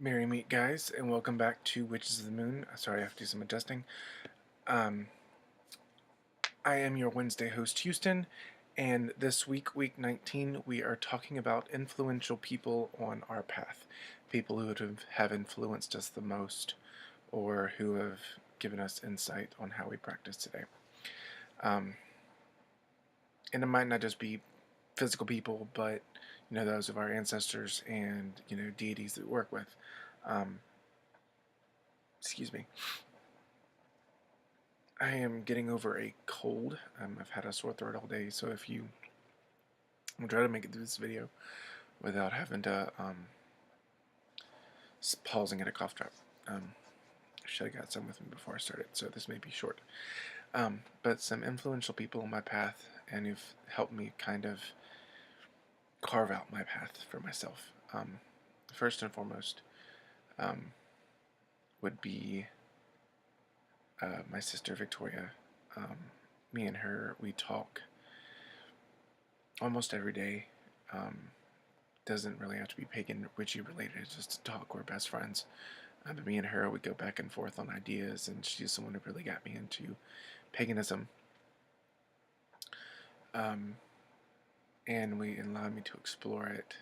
Merry meet guys, and welcome back to Witches of the Moon. Sorry, I have to do some adjusting. Um, I am your Wednesday host, Houston, and this week, week 19, we are talking about influential people on our path. People who have influenced us the most, or who have given us insight on how we practice today. And it might not just be physical people, but those of our ancestors and deities that we work with. Excuse me. I am getting over a cold. I've had a sore throat all day, so I'm trying to make it through this video without having to pausing at a cough drop. I should have got some with me before I started, so this may be short. But some influential people on my path, and who've helped me kind of carve out my path for myself. First and foremost would be my sister Victoria. Me and her, we talk almost every day. Doesn't really have to be pagan witchy related, it's just to talk. We're best friends. But me and her, we go back and forth on ideas, and she's someone who really got me into paganism. And allowed me to explore it.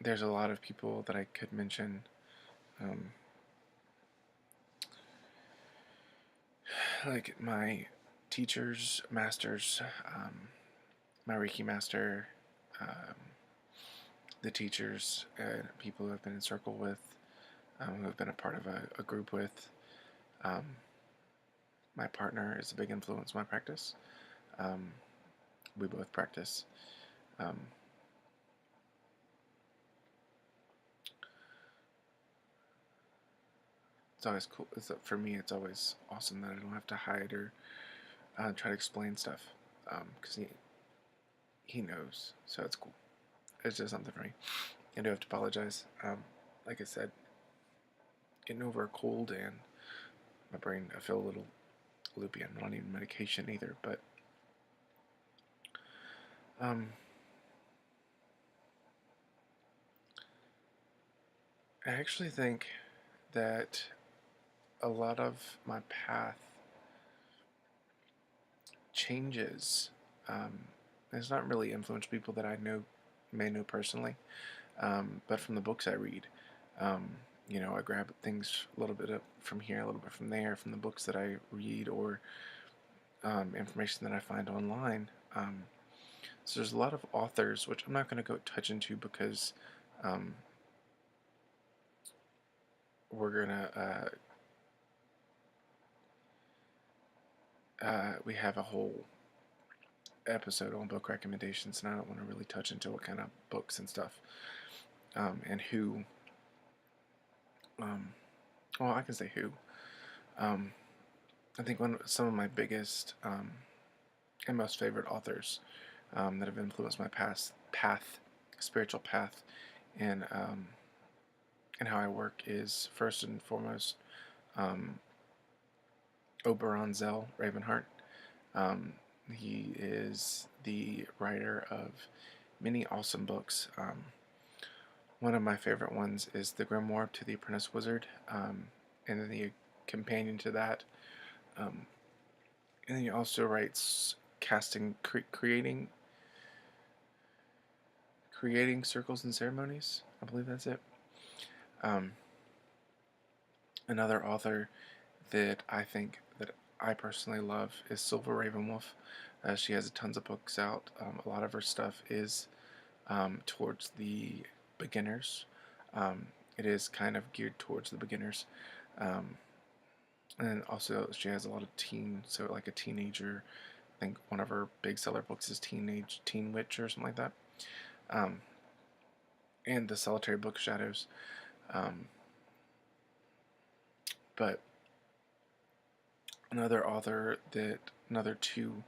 There's a lot of people that I could mention. Like my teachers, masters, my Reiki master, the teachers, people who I've been in circle with, who have been a part of a group with. My partner is a big influence on my practice. We both practice. It's always cool. For me, it's always awesome that I don't have to hide or try to explain stuff, because he knows, so it's cool. It's just something for me. I do have to apologize. Like I said, getting over a cold and my brain, I feel a little loopy. I'm not even medication either, but I actually think that a lot of my path changes. It's not really influential people that I may know personally, but from the books I read. I grab things a little bit from here, a little bit from there, from the books that I read, or information that I find online. So there's a lot of authors, which I'm not going to go touch into because we're gonna we have a whole episode on book recommendations, and I don't want to really touch into what kind of books and stuff, and who. Well, I can say who. I think some of my biggest and most favorite authors that have influenced my spiritual path, and how I work is first and foremost Oberon Zell Ravenheart. He is the writer of many awesome books. One of my favorite ones is The Grimoire to the Apprentice Wizard, and then the companion to that. And then he also writes creating circles and ceremonies. I believe that's it. Another author that I personally love is Silver Ravenwolf. She has tons of books out. A lot of her stuff is towards the beginners. It is kind of geared towards the beginners. And also she has a lot of so like a teenager. I think one of her big seller books is Teen Witch or something like that. And the Solitary Book Shadows. But another two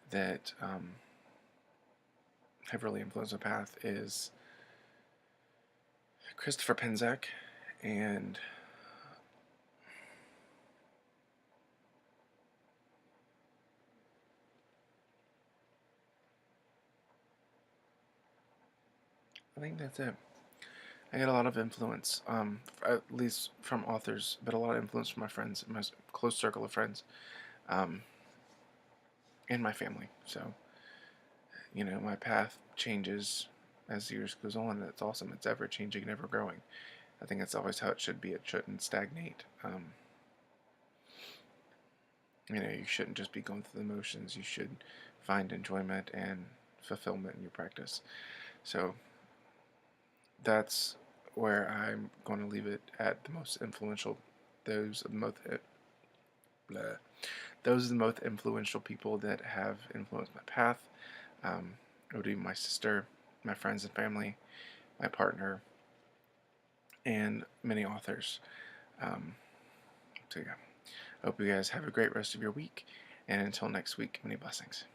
that have really influenced my path is Christopher Penczak and I think that's it. I get a lot of influence, at least from authors, but a lot of influence from my friends, my close circle of friends, um, and my family. So, my path changes as the years goes on, and it's awesome. It's ever changing and ever growing. I think that's always how it should be. It shouldn't stagnate. You shouldn't just be going through the motions. You should find enjoyment and fulfillment in your practice. So that's where I'm going to leave it at the most influential. Those are the most, blah, those are the most influential people that have influenced my path. It would be my sister, my friends and family, my partner, and many authors. So yeah, I hope you guys have a great rest of your week, and until next week, many blessings.